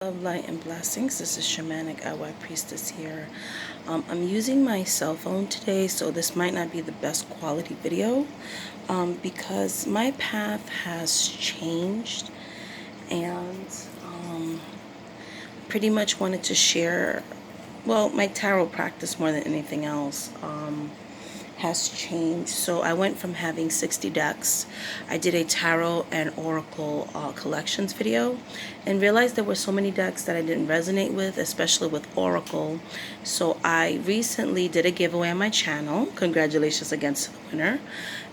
Love, light, and blessings. This is Shamanic Waite Priestess here. I'm using my cell phone today, so this might not be the best quality video because my path has changed, and pretty much wanted to share, well, my tarot practice more than anything else. Has changed. So I went from having 60 decks. I did a tarot and oracle collections video and realized there were so many decks that I didn't resonate with, especially with oracle. So I recently did a giveaway on my channel. Congratulations again to the winner.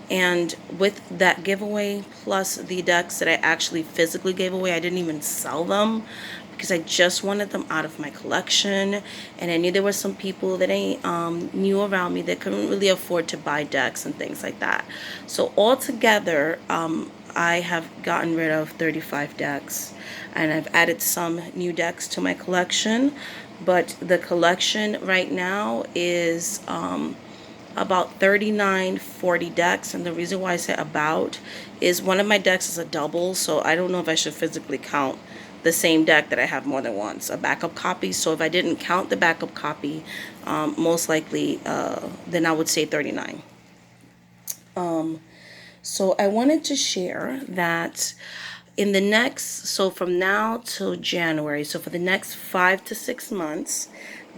And with that giveaway plus the decks that I actually physically gave away, I didn't even sell them because I just wanted them out of my collection, and I knew there were some people that I knew around me that couldn't really afford to buy decks and things like that. So altogether, I have gotten rid of 35 decks, and I've added some new decks to my collection, but the collection right now is about 39-40 decks. And the reason why I say about is one of my decks is a double, so I don't know if I should physically count the same deck that I have more than once, a backup copy. So if I didn't count the backup copy, most likely then I would say 39. So I wanted to share that in the next, so from now till January, so for the next 5 to 6 months,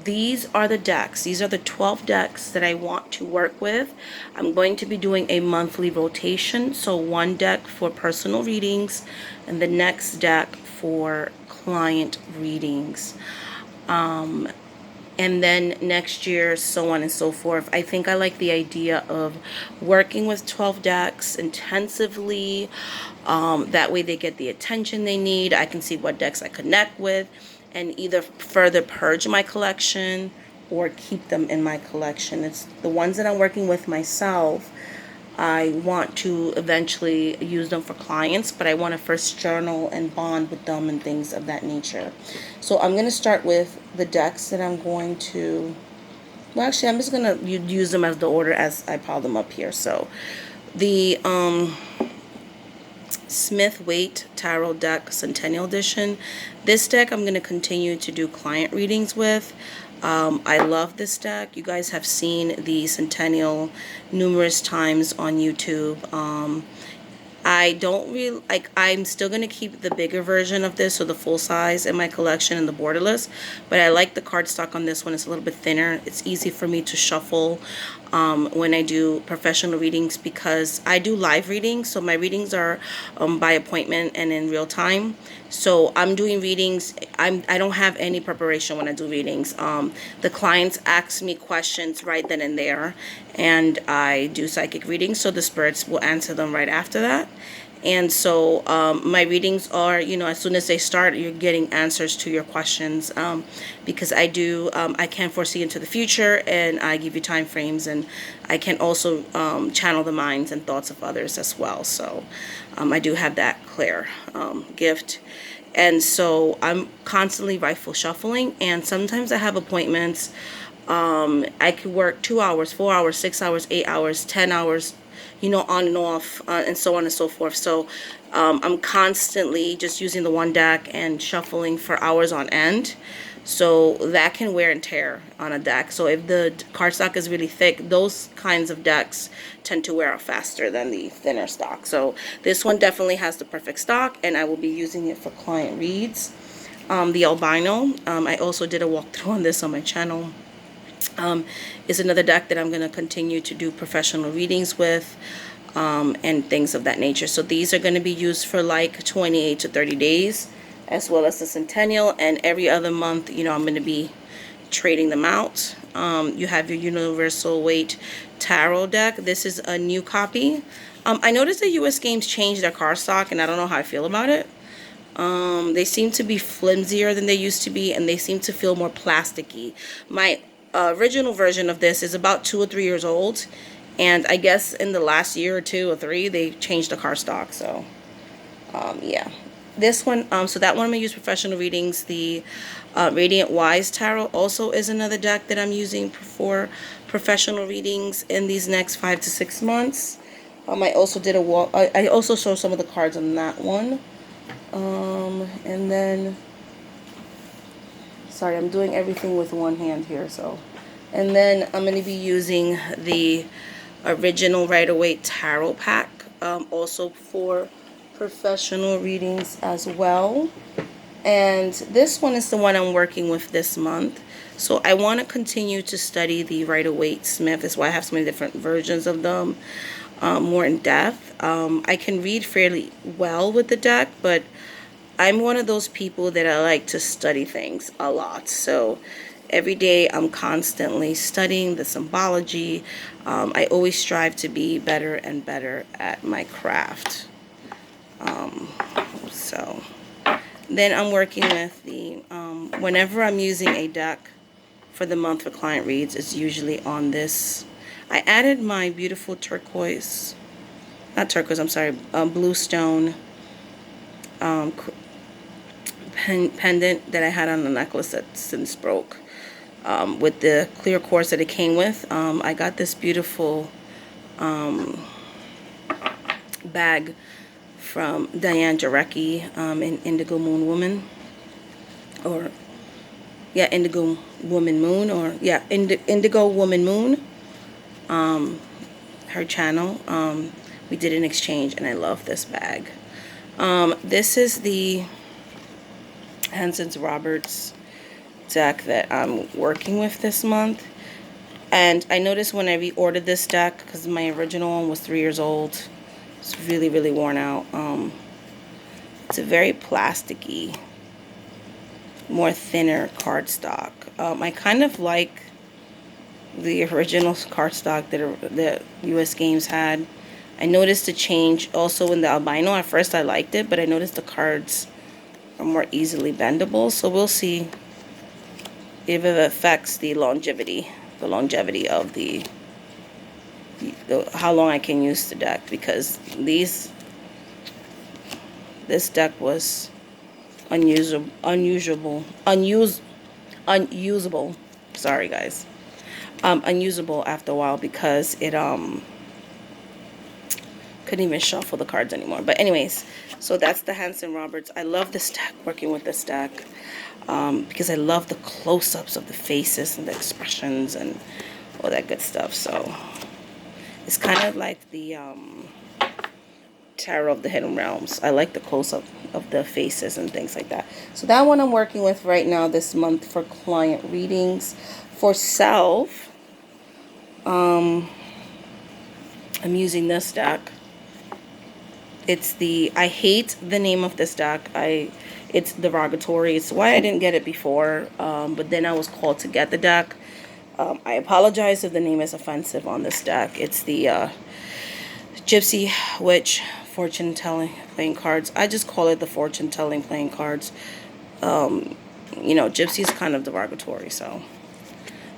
these are the decks. These are the 12 decks that I want to work with. I'm going to be doing a monthly rotation. So one deck for personal readings and the next deck for client readings. And then next year, so on and so forth. I think I like the idea of working with 12 decks intensively. That way they get the attention they need. I can see what decks I connect with and either further purge my collection or keep them in my collection. It's the ones that I'm working with myself. I want to eventually use them for clients, but I want to first journal and bond with them and things of that nature. So I'm going to start with the decks that I'm going to, well, actually, I'm just going to use them as the order as I pile them up here. So the Smith Waite Tarot Deck Centennial Edition. This deck I'm going to continue to do client readings with. I love this deck. You guys have seen the Centennial numerous times on YouTube. I don't really like, I'm still going to keep the bigger version of this, so the full size in my collection and the borderless, but I like the cardstock on this one. It's a little bit thinner. It's easy for me to shuffle when I do professional readings because I do live readings, so my readings are by appointment and in real time. So I'm doing readings. I don't have any preparation when I do readings. The clients ask me questions right then and there, and I do psychic readings, so the spirits will answer them right after that. And so my readings are, you know, as soon as they start, you're getting answers to your questions because I can foresee into the future, and I give you time frames, and I can also channel the minds and thoughts of others as well. So I do have that clear gift. And so I'm constantly rifle shuffling, and sometimes I have appointments. I could work 2 hours, 4 hours, 6 hours, 8 hours, 10 hours, you know, on and off, and so on and so forth. So I'm constantly just using the one deck and shuffling for hours on end. So that can wear and tear on a deck. So if the cardstock is really thick, those kinds of decks tend to wear out faster than the thinner stock. So this one definitely has the perfect stock, and I will be using it for client reads. The albino, I also did a walkthrough on this on my channel. Is another deck that I'm going to continue to do professional readings with and things of that nature. So these are going to be used for like 28 to 30 days, as well as the Centennial, and every other month, you know, I'm going to be trading them out. You have your Universal Waite Tarot deck. This is a new copy. I noticed that US Games changed their cardstock, and I don't know how I feel about it. They seem to be flimsier than they used to be, and they seem to feel more plasticky. My original version of this is about 2 or 3 years old, and I guess in the last year or 2 or 3 they changed the cardstock. So yeah, this one, so that one I'm gonna use professional readings. The Radiant Wise Tarot also is another deck that I'm using for professional readings in these next 5 to 6 months. I also did I also showed some of the cards on that one. And then Sorry, I'm doing everything with one hand here, so. And then I'm going to be using the original Waite tarot pack, also for professional readings as well. And this one is the one I'm working with this month. So I want to continue to study the Waite Smith. That's why I have so many different versions of them, more in depth. I can read fairly well with the deck, but I'm one of those people that I like to study things a lot. So every day I'm constantly studying the symbology. I always strive to be better and better at my craft. So then I'm working with the, whenever I'm using a deck for the month for client reads, it's usually on this. I added my beautiful turquoise, not turquoise, I'm sorry, bluestone pendant that I had on the necklace that since broke. With the clear quartz that it came with, I got this beautiful bag from Diane Jarecki in Indigo Moon Woman, or yeah, Indigo Woman Moon, or yeah, Indigo Woman Moon, her channel. We did an exchange and I love this bag. This is the Hanson's Roberts deck that I'm working with this month. And I noticed when I reordered this deck, because my original one was 3 years old, it's really, really worn out. It's a very plasticky, more thinner cardstock. I kind of like the original cardstock that US Games had. I noticed a change also in the albino. At first I liked it, but I noticed the cards are more easily bendable. So we'll see if it affects the longevity of the how long I can use the deck, because this deck was unusable. Sorry guys, unusable after a while because it couldn't even shuffle the cards anymore. But anyways, so that's the Hanson Roberts. I love this deck, working with this deck, because I love the close-ups of the faces and the expressions and all that good stuff. So it's kind of like the Tarot of the Hidden Realms. I like the close-up of the faces and things like that. So that one I'm working with right now this month for client readings. For self, I'm using this deck. It's the, I hate the name of this deck. It's derogatory. It's why I didn't get it before, but then I was called to get the deck. I apologize if the name is offensive on this deck. It's the Gypsy Witch Fortune Telling playing cards. I just call it the Fortune Telling playing cards. You know, Gypsy is kind of derogatory, so.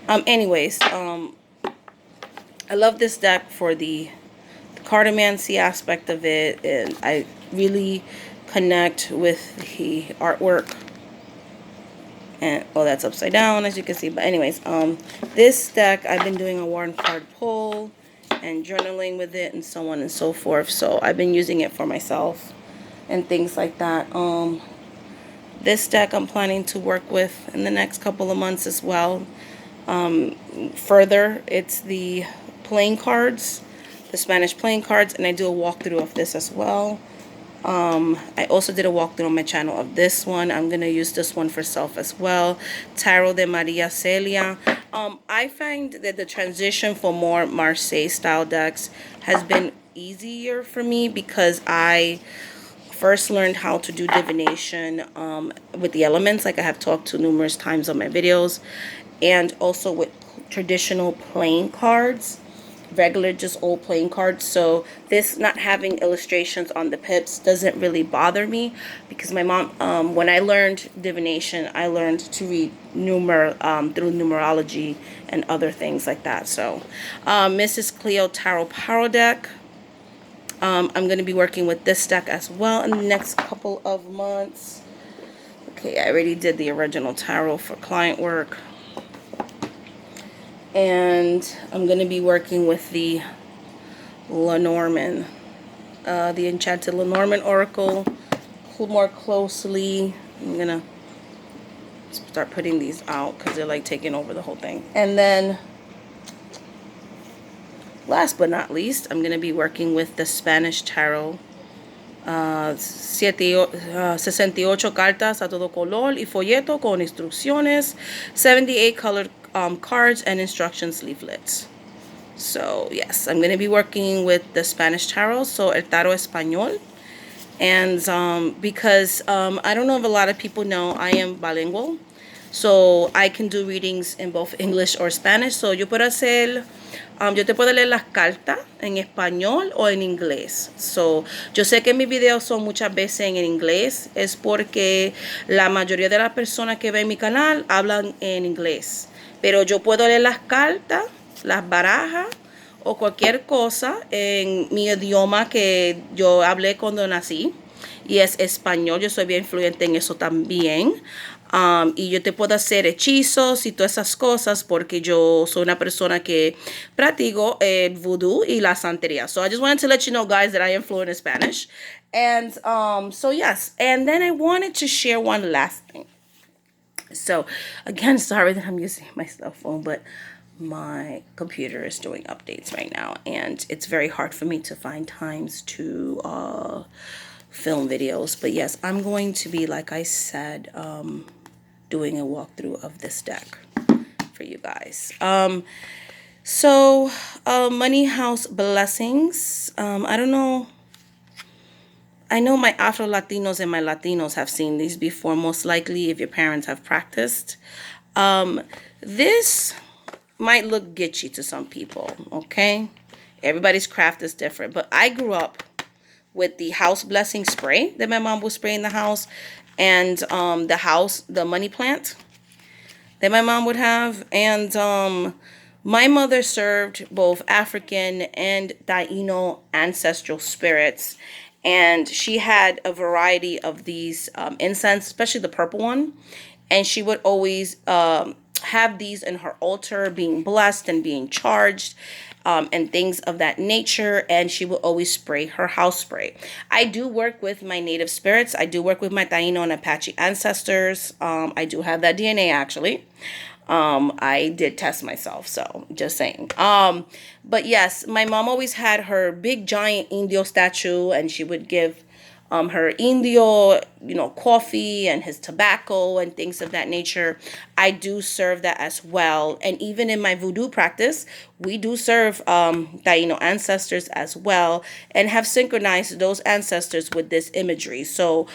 Anyways, I love this deck for the cartomancy aspect of it, and I really connect with the artwork. And oh, that's upside down, as you can see. But anyways, this deck, I've been doing a Warren card pull and journaling with it and so on and so forth. So I've been using it for myself and things like that. This deck I'm planning to work with in the next couple of months as well. Further, it's the playing cards, the Spanish playing cards, and I do a walkthrough of this as well. I also did a walkthrough on my channel of this one. I'm going to use this one for self as well. Tarot de Maria Celia. I find that the transition for more Marseille style decks has been easier for me because I first learned how to do divination with the elements, like I have talked to numerous times on my videos, and also with traditional playing cards, regular just old playing cards. So this not having illustrations on the pips doesn't really bother me, because my mom, when I learned divination, I learned to read through numerology and other things like that. So Mrs. Cleo Tarot Power deck, I'm going to be working with this deck as well in the next couple of months. Okay, I already did the original tarot for client work. And I'm going to be working with the Lenormand, the Enchanted Lenormand Oracle more closely. I'm going to start putting these out because they're like taking over the whole thing. And then last but not least, I'm going to be working with the Spanish Tarot. 68 cartas a todo color y folleto con instrucciones, 78 colored cards and instructions leaflets. So yes, I'm going to be working with the Spanish Tarot, so el Tarot Español. And because I don't know if a lot of people know, I am bilingual. So I can do readings in both English or Spanish. So yo puedo hacer, yo te puedo leer las cartas en español o en inglés. So yo sé que mis videos son muchas veces en inglés. Es porque la mayoría de las personas que ven mi canal hablan en inglés. Pero yo puedo leer las cartas, las barajas o cualquier cosa en mi idioma que yo hablé cuando nací. Y es español, yo soy bien fluente en eso también. Y yo te puedo hacer hechizos y todas esas cosas porque yo soy una persona que practico el voodoo y la santería. So I just wanted to let you know, guys, that I am fluent in Spanish. And so yes, and then I wanted to share one last thing. So again, sorry that I'm using my cell phone, but my computer is doing updates right now, and it's very hard for me to find times to film videos. But yes, I'm going to be, like I said, doing a walkthrough of this deck for you guys. So money house blessings. I don't know. I know my Afro Latinos and my Latinos have seen these before, most likely if your parents have practiced. This might look gitchy to some people, okay? Everybody's craft is different, but I grew up with the house blessing spray that my mom would spray in the house, and the money plant that my mom would have. And my mother served both African and Taino ancestral spirits, and she had a variety of these incense, especially the purple one, and she would always have these in her altar being blessed and being charged, and things of that nature. And she will always spray her house spray. I do work with my native spirits. I do work with my Taino and Apache ancestors. I do have that DNA actually. I did test myself, so just saying. But yes, my mom always had her big giant Indio statue, and she would give her Indio, coffee and his tobacco and things of that nature. I do serve that as well. And even in my voodoo practice, we do serve Taino ancestors as well, and have synchronized those ancestors with this imagery. So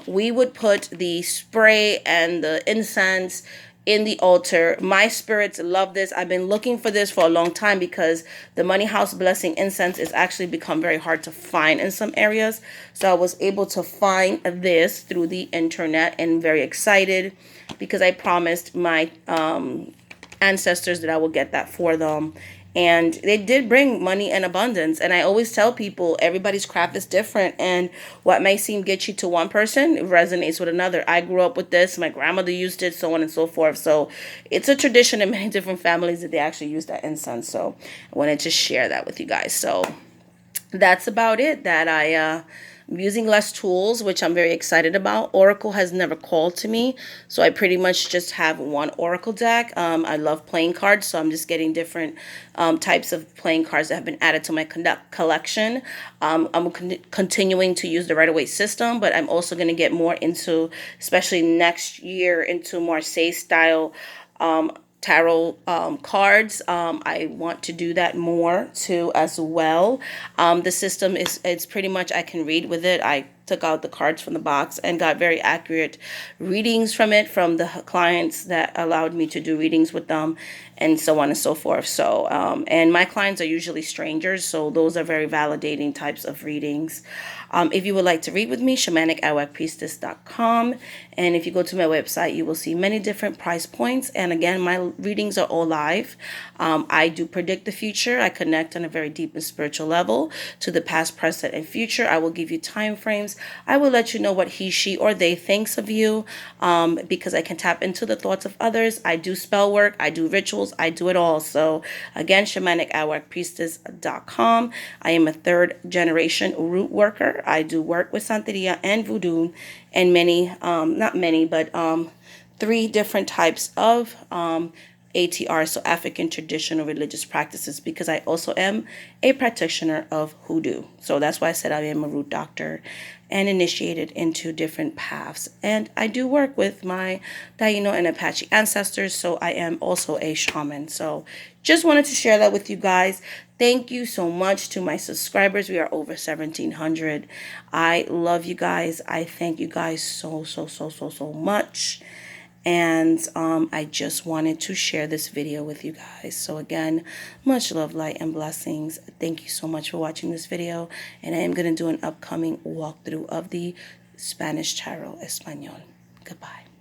we would put the spray and the incense in the altar. My spirits love this. I've been looking for this for a long time because the money house blessing incense is actually become very hard to find in some areas. So I was able to find this through the internet, and very excited because I promised my ancestors that I will get that for them. And they did bring money and abundance. And I always tell people everybody's craft is different. And what may seem gitchy to one person resonates with another. I grew up with this. My grandmother used it, so on and so forth. So it's a tradition in many different families that they actually use that incense. So I wanted to share that with you guys. So that's about it. That I'm using less tools, which I'm very excited about. Oracle has never called to me, so I pretty much just have one Oracle deck. I love playing cards, so I'm just getting different types of playing cards that have been added to my collection. I'm continuing to use the Rider-Waite system, but I'm also going to get more into, especially next year, into Marseille style tarot cards. I want to do that more too as well. The system it's pretty much, I can read with it. I took out the cards from the box and got very accurate readings from it, from the clients that allowed me to do readings with them, and so on and so forth. So and my clients are usually strangers, so those are very validating types of readings. If you would like to read with me, shamanic@waxpriestess.com. And if you go to my website, you will see many different price points. And again, my readings are all live. I do predict the future. I connect on a very deep and spiritual level to the past, present, and future. I will give you time frames. I will let you know what he, she, or they thinks of you, because I can tap into the thoughts of others. I do spell work. I do rituals. I do it all. So again, shamanic@waxpriestess.com. I am a 3rd generation root worker. I do work with Santeria and Voodoo, and many, not many, but 3 different types of ATR, so African Traditional Religious Practices, because I also am a practitioner of hoodoo. So that's why I said I am a root doctor and initiated into different paths. And I do work with my Taino and Apache ancestors, so I am also a shaman. So just wanted to share that with you guys. Thank you so much to my subscribers. We are over 1,700. I love you guys. I thank you guys so much. And I just wanted to share this video with you guys. So again, much love, light, and blessings. Thank you so much for watching this video. And I am going to do an upcoming walkthrough of the Spanish Tarot Espanol. Goodbye.